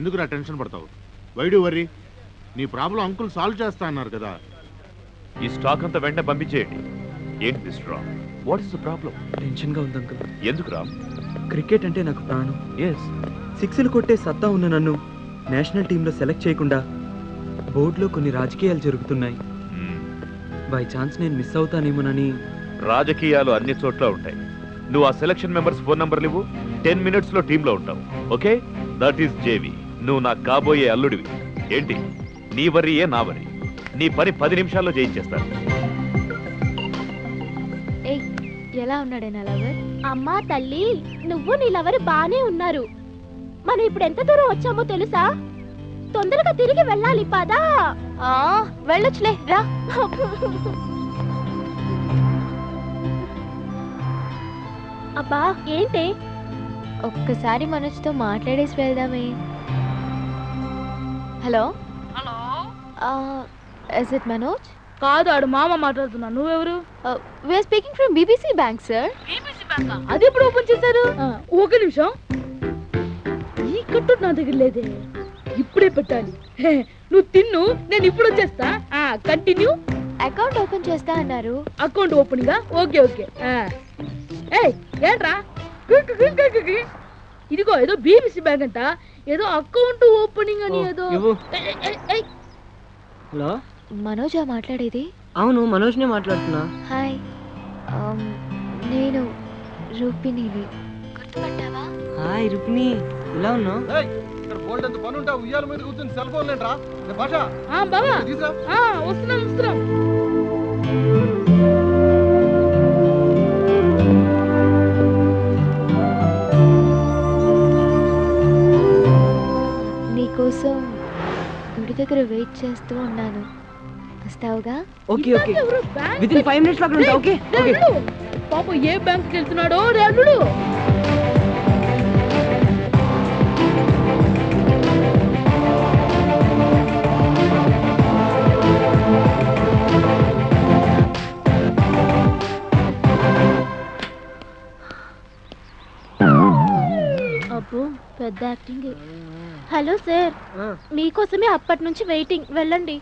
ఎందుకురా టెన్షన్ పడతావు? Why do worry? నీ ప్రాబ్లం అంకుల్ సాల్వ్ చేస్తా అన్నారు కదా. ఈ స్టాక్ అంతా వెంటనే పంపించేయండి. ఏంటి దిస్ రా? What is the problem? Tension గా ఉంది అంకుల్. ఎందుకు రా? క్రికెట్ అంటే నాకు ప్రాణం. ఎస్, సిక్స్లు కొట్టే సత్తా ఉన్న నన్ను నేషనల్ టీంలో సెలెక్ట్ చేయకుండా బోర్డులో కొన్ని రాజకీయాలు జరుగుతున్నాయి. బై ఛాన్స్ నేను మిస్ అవుతానేమోనని. రాజకీయాలు అన్ని చోట్ల ఉంటాయి. నువ్వు ఆ సెలక్షన్ మెంబర్స్ ఫోన్ నంబర్లు ఇవ్వు. 10 minutes లో టీంలో ఉంటావు. Okay, that is JV. నువ్వు నాకు కాబోయే అల్లుడివి. ఏంటి నీ వరియే నా వరి. నీ పని 10 నిమిషాల్లో చేయించేస్తాను. ఎలా ఉన్నాడే నా లవర్? అమ్మా తల్లి, నువ్వు నీ లవర్ బానే ఉన్నారు. మనం ఇప్పుడు ఎంత దూరం వచ్చామో తెలుసా? తొందరగా తిరిగి వెళ్ళాలి. పదా. వెళ్ళొచ్చులే రా. అబ్బా ఏంటి? ఒక్కసారి మనసుతో మాట్లాడేసి వెళ్దామే. Hello hello, is it Manoj? కాదు, ఆడు మామ మాట్లాడుతున్నా. నువ్వెవరు? We're speaking from BBC bank sir. BBC bank? అది ఎప్పుడు ఓపెన్ చేశారు? ఒక నిమిషం, ఈ కట్టు నా దగ్గర లేదే, ఇప్పుడే పెట్టాలి. నువ్వు తిన్ను, నేను ఇప్పుడు వచ్చేస్తా. కంటిన్యూ. అకౌంట్ ఓపెన్ చేస్తా అన్నారు. Account opening? Okay okay. ఏంట్రా? ఇదిగో ఏదో బీబీసీ బ్యాంక్ అంట, ఏదో అకౌంట్ ఓపెనింగ్ అని ఏదో. హలో, మనోజా మాట్లాడేది? అవును, మనోజ్నే మాట్లాడుతున్నా. హాయ్, నేను రూపిణిని. గుర్తుపట్టావా? హాయ్ రూపిణి, ఎలా ఉన్నావు? బాబా వస్తున్నాం వస్తున్నాం. నీకోసం గుడి దగ్గర వెయిట్ చేస్తూ ఉన్నాను. వస్తావుగా? ఓకే ఓకే, వితిన్ 5 minutes లో అక్కడ ఉంటా. Okay okay. పాప ఏ బ్యాంక్కి వెళ్తున్నాడో రేడు. అబ్బో పెద్ద యాక్టింగ్. హలో సార్, మీకోసమే అప్పటి నుంచి వెయిటింగ్. వెళ్ళండి.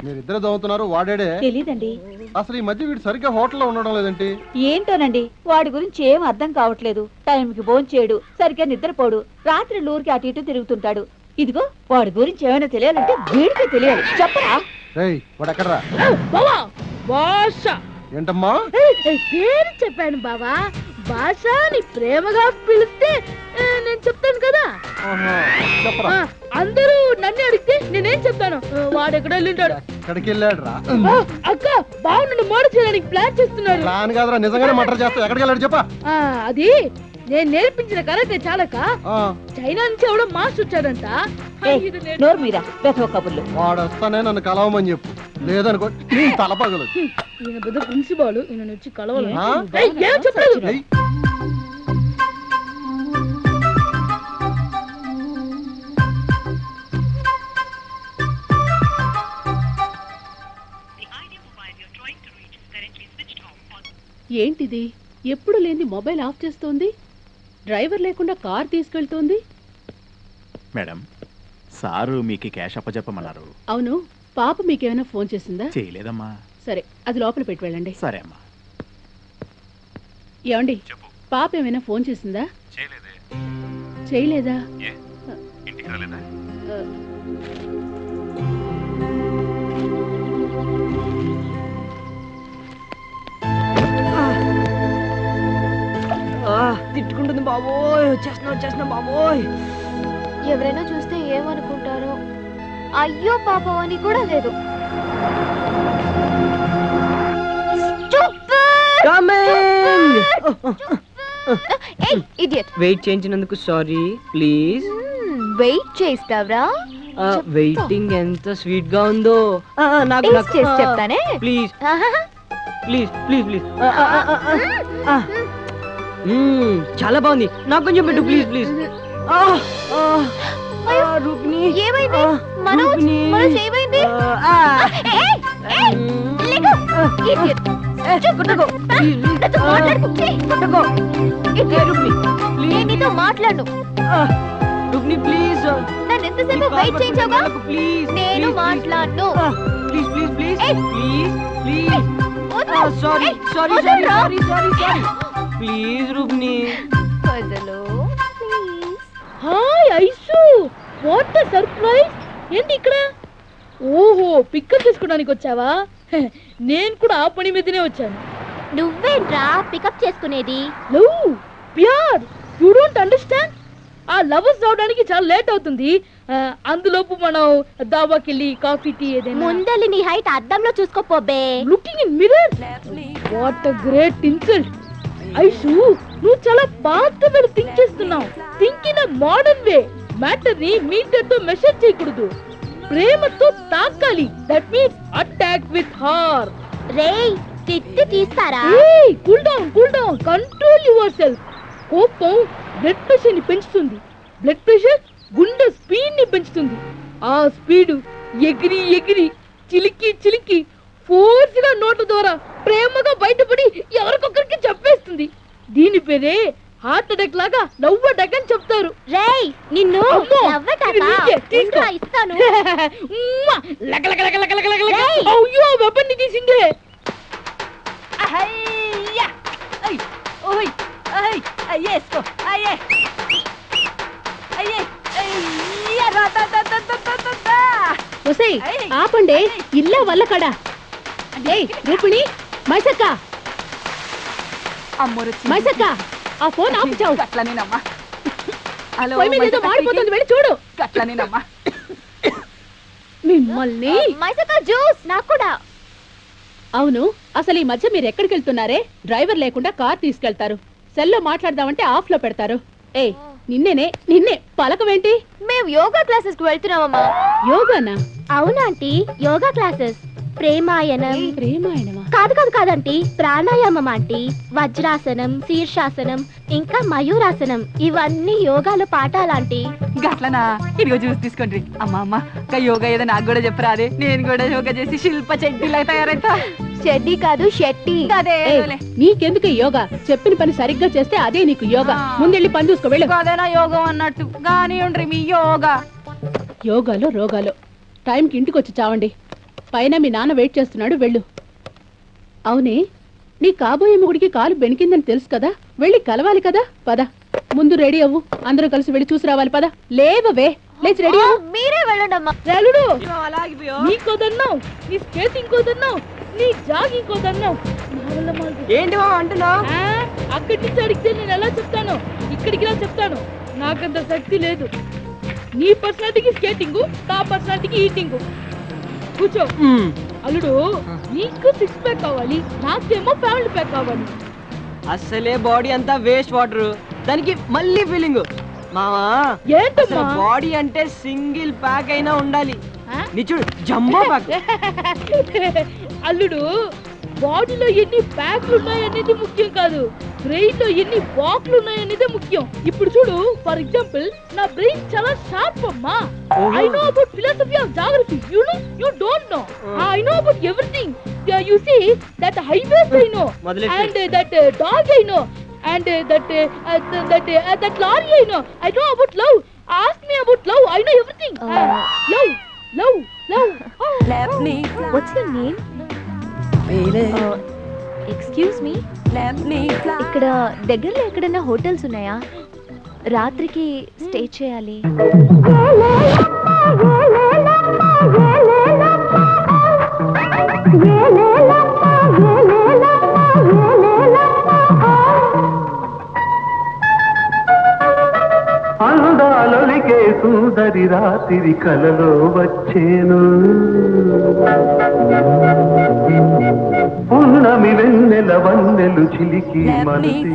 మీరిద్దరు చదువుతున్నారు, వాడేడే తెలీదండి. అసలు ఈ మధ్య వీడు సరిగ్గా హోటల్లో ఉండడం లేదండి. ఏంటోనండి, వాడి గురించి ఏం అర్థం కావట్లేదు. టైంకి భోంచేయడు, సరిగ్గా నిద్రపోడు, రాత్రి ఊరికి అటు ఇటు తిరుగుతుంటాడు. ఇదిగో వాడి గురించి ఏమైనా తెలియాలంటే వీడికే తెలియాలి. చెప్పరా? వాడు ఎక్కడరా? ఏంటమ్మా పేరు చెప్పాను బావా. భాష నీ ప్రేమగా పిలిస్తే నేను చెప్తాను కదా. అందరూ నన్ను అడిగితే నేనేం చెప్తాను? వాడెక్కడ వెళ్ళింటాడు. ఎక్కడికి వెళ్ళాడు రా? అక్క బావ నన్ను మర్డర్ చేయడానికి ప్లాన్ చేస్తున్నాడు. ప్లాన్ కాదురా, నిజంగానే మర్డర్ చేస్తా. ఎక్కడికి వెళ్ళాడు చెప్పా? అది నేను నేర్పించిన కరాటే చాలక చైనా నుంచి ఎవడో మాస్టర్ వచ్చాడంట. నోరు మీద కబుర్లు. వాడు వస్తానే నన్ను కలవమని చెప్పు, లేదనుకో నీ తల పగలు. ఈయన పెద్ద ప్రిన్సిపాల్, ఈయన వచ్చి కలవాలి. ఏం చెప్పలేదు. ఏంటిది? ఎప్పుడు లేని మొబైల్ ఆఫ్ చేస్తోంది, డ్రైవర్ లేకుండా కార్ తీసుకెళ్తోంది. మేడం, సారు మీకు క్యాష్ అప్పచెప్పమన్నారు. అవును, పాప మీకేమైనా ఫోన్ చేసిందా? చేయలేదమ్మా. సరే, అది లోపల పెట్టి వెళ్ళండి. సరే అమ్మా. ఏమండి, పాప ఏమైనా ఫోన్ చేసిందా? చేయలేదా? ఇంటికి రాలేదా? తిట్టుకుంటుంది బాబోయ్. వచ్చేస్తున్నా బాబోయ్. ఎవరైనా చూస్తే ఏమనుకుంటారో. అయ్యో పాపం అని కూడా లేదు. వెయిట్ చేయించినందుకు సారీ ప్లీజ్. వెయిట్ చేస్తావరా? వెయిటింగ్ ఎంత స్వీట్ గా ఉందో నాకు చెప్తానే. Please please please please. చాలా బాగుంది, నాకు కొంచెం పెట్టు ప్లీజ్ ప్లీజ్. రుక్ని ఏమైంది? మనోజ్ ఏమైంది? మాట్లాడు రుక్ని ప్లీజ్. నన్ను ఎంతసేపు వెయిట్ చేయించావుగా? ప్లీజ్ నేను మాట్లాడను. Please please please please please. Sorry sorry sorry sorry sorry sorry please Rukni. Hi Aisu, what a surprise. ఏంటి ఇక్కడ? ఓహో, పికప్ చేసుకోవడానికి వచ్చావా? నేను కూడా ఆ పని మీదనే వచ్చాను. నువ్వేంట్రా పికప్ చేసుకునేది? లవ్, ప్యార్, యు డోంట్ అండర్స్టాండ్. ఆ లవర్స్ రావడానికి చాలా లేట్ అవుతుంది. అందులోపు మనం దాబాకి వెళ్ళి కాఫీ టీ ఏదైనా. ముందలి నీ హైట్ అద్దంలో చూసుకోపోబే. Looking in mirror. What a great insult. Aisu, నువ్వు చాలా పాత మీద థింక్ చేస్తున్నావు. Think in a modern way. Matter ని మీటర్ తో మెషర్ చేయకూడదు, ప్రేమతో తాకాలి. That means attack with her. రేయ్, తిట్టి తీస్తారా? ఏయ్, cool down, control yourself. కోపం బ్లడ్ ప్రెషర్ ని పెంచుతుంది. బ్లడ్ ప్రెషర్ గుండె స్పీడ్ ని పెంచుతుంది. ఆ స్పీడ్ ఎగిరి ఎగిరి చిలికి చిలికి ఫోర్స్ గా నోట్ల ద్వారా ప్రేమగా బయటపడి ఎవరికొకరికి చెప్పేస్తుంది. దీని పేరే హార్ట్ అటాక్ లాగా లవ్ అటాక్ అని చెప్తారు. రేయ్, నిన్ను ఇస్తాను. అయ్యో, వెపన్ ని తీసిందే. ఆపండి, ఇల్లా వల్ల కడా. రూపిణి, మైసక్క, మైసక్క, ఆ ఫోన్ ఆపుచావు. మాడిపోతుంది, వెళ్ళి చూడు. మిమ్మల్ని. మైసక్క జ్యూస్ నాకు కూడా. అవును, అసలు ఈ మధ్య మీరు ఎక్కడికి వెళ్తున్నారే? డ్రైవర్ లేకుండా కార్ తీసుకెళ్తారు, సెల్లో మాట్లాడదామంటే ఆఫ్ లో పెడతారు. నిన్నే పలకమేంటి? మేము యోగా క్లాసెస్ కు వెళ్తున్నామమ్మా. యోగానా? అవునా ఆంటీ, యోగా క్లాసెస్. ప్రేమాయణం. ప్రేమాయణమా? కాదంటీ, ప్రాణాయామం ఆంటీ. వజ్రాసనం, శీర్షాసనం, ఇంకా మయూరాసనం, ఇవన్నీ యోగాలో పాఠాలాంటి. గట్లనా? ఇదిగో జ్యూస్ తీసుకోండి. అమ్మా యోగా ఏదో నాకు కూడా చెప్పరా? అదే నేను కూడా యోగా చేసి శిల్ప చెడ్డీలా తయారైతా. చెడ్డీ కాదు, షెట్టి. నీకెందుకు యోగా? చెప్పిన పని సరిగ్గా చేస్తే అదే నీకు యోగా. ముందెళ్ళి పని చూసుకో, వెళ్ళు. అదేనా యోగం అన్నట్టు? గాని ఉండ్రి మీ యోగా. యోగాలో రోగాలు. టైంకి ఇంటికి వచ్చి చావండి. పైన మీ నాన్న వెయిట్ చేస్తున్నాడు, వెళ్ళు. అవునే, నీ కాబోయే మొగుడికి కాలు బెణికిందని తెలుసు కదా, వెళ్ళి కలవాలి కదా. పద, ముందు రెడీ అవ్వు. అందరూ కలిసి వెళ్ళి చూసి రావాలి. పద, లేవవే, లేచి రెడీ అవ్వు. మీరే వెళ్ళండమ్మా. రెలుడు, నీకోదన్నావు, నీ స్కేటింగ్ కోదన్నావు, నీ జాగింగ్ కోదన్నావు. ఏంటి అంటున్నావు? అక్కడి నుంచి అడిగితే నేను ఎలా చెప్తాను? ఇక్కడికి ఇలా చెప్తాను. నాకంత శక్తి లేదు. నీ పర్సనాలిటీకి స్కేటింగ్, నా పర్సనాలిటీకి ఈటింగ్. కూర్చో. అల్లుడు, నీకు 6 ప్యాక్ కావాలి, నాకేమో ఫ్యామిలీ ప్యాక్ కావాలి. అసలే బాడీ అంతా వేస్ట్ వాటర్, దానికి మళ్ళీ ఫీలింగ్. మావా, ఏంటమ్మా? బాడీ అంటే సింగిల్ ప్యాక్ అయినా ఉండాలి. నీ చూడు, జంబో ప్యాక్. అల్లుడు, బాడీలో ఎన్ని ప్యాక్లు ఉన్నాయనేది ముఖ్యం కాదు, బ్రెయిన్ లో ఎన్ని బాక్లు ఉన్నాయనేదే ముఖ్యం. ఇప్పుడు చూడు, ఫర్ ఎగ్జాంపుల్, నా బ్రెయిన్ చాలా షార్ప్ అమ్మా. I know about philosophy of geography. You know, you don't know. I know about everything. You see that highways I know, and that dog I know, and that lorry I know. I know about love. Ask me about love. I know everything. Love. What's your name? Excuse me. ఇక్కడ దగ్గరలో ఎక్కడైనా hotels ఉన్నాయా? రాత్రికి stay చేయాలి. అందాలొలికే సుందరి రాత్రి కలలో వచ్చేను పున్నమి వెన్నెల వన్నెలు చిలికి మనసు